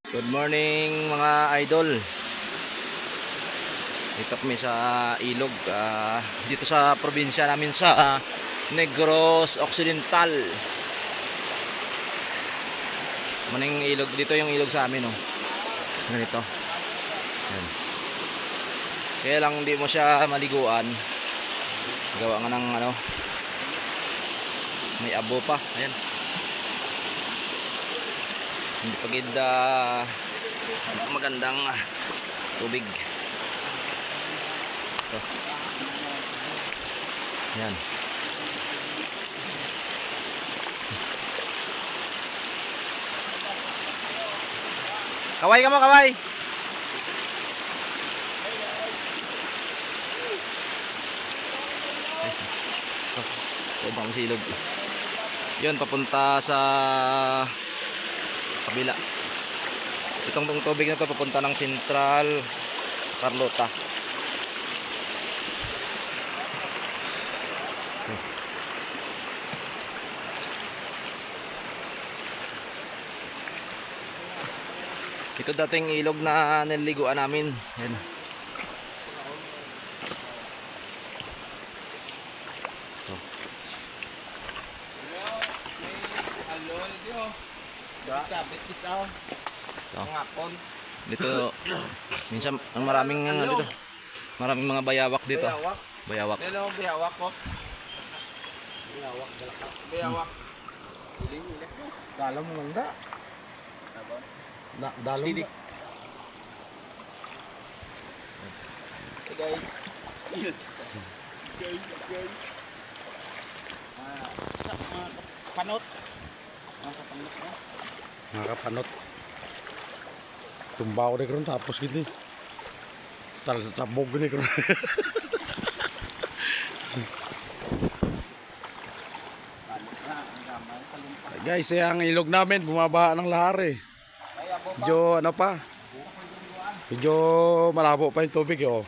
Good morning mga idol. Dito kami sa ilog, dito sa probinsya namin sa Negros Occidental. Maning ilog dito, yung ilog sa amin, oh. Ganito. Yan. Kaya lang hindi mo siya maliguan. Gawa nga ng ano, may abo pa. Ayan. Hindi pagid magandang tubig. Ito. Yan. Kaway ka mo, kaway. Ito bang silog. Yun, papunta sa kabila. Itong tubig na to papunta ng Central Carlota. Ito dating ilog na niliguan namin. Yan. Dito minsan ang maraming dito. Maraming mga bayawak dito. Bayawak. Hello, bayawak ko. Bayawak. Dalam mo lang da. Dalam Steady. da. Hey guys. Panot. Mga kapanot. Tumbaw na karon tapos gini. Tabog gini karon. Guys, ang ilog namin bumabaha ng lahar eh. Medyo ano pa? Medyo malabo pa yung tubig oh.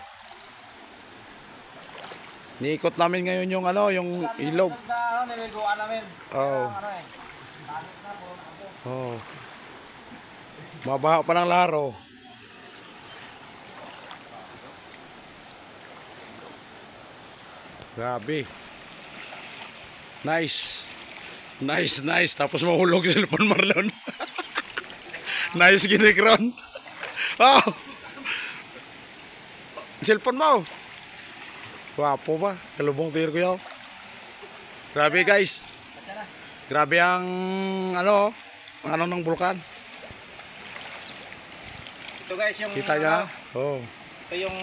Niikot namin ngayon yung ano, yung ilog. Niliguan namin. Oh. Oh. Mabaha pa ng laro. Grabe. Nice. Nice. Tapos mahulog yung cellphone Marlon. Nice ginikron. Oh. Cellphone mo. Wapo ba? Kalubong tiro ko yaw. Grabe guys. Grabe ang ano ng bulkan. Ito guys yung Kita niya? Oh. ito yung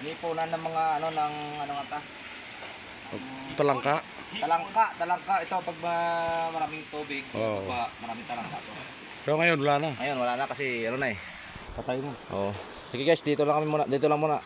nipunan ng mga ng nga ta. Talangka. Talangka ito pag maraming tubig, Oh. maraming talangka to. Pero ngayon wala na. Ngayon wala na kasi ano na eh. Patay mo. Oh. Sige guys, dito lang kami muna. Dito lang muna.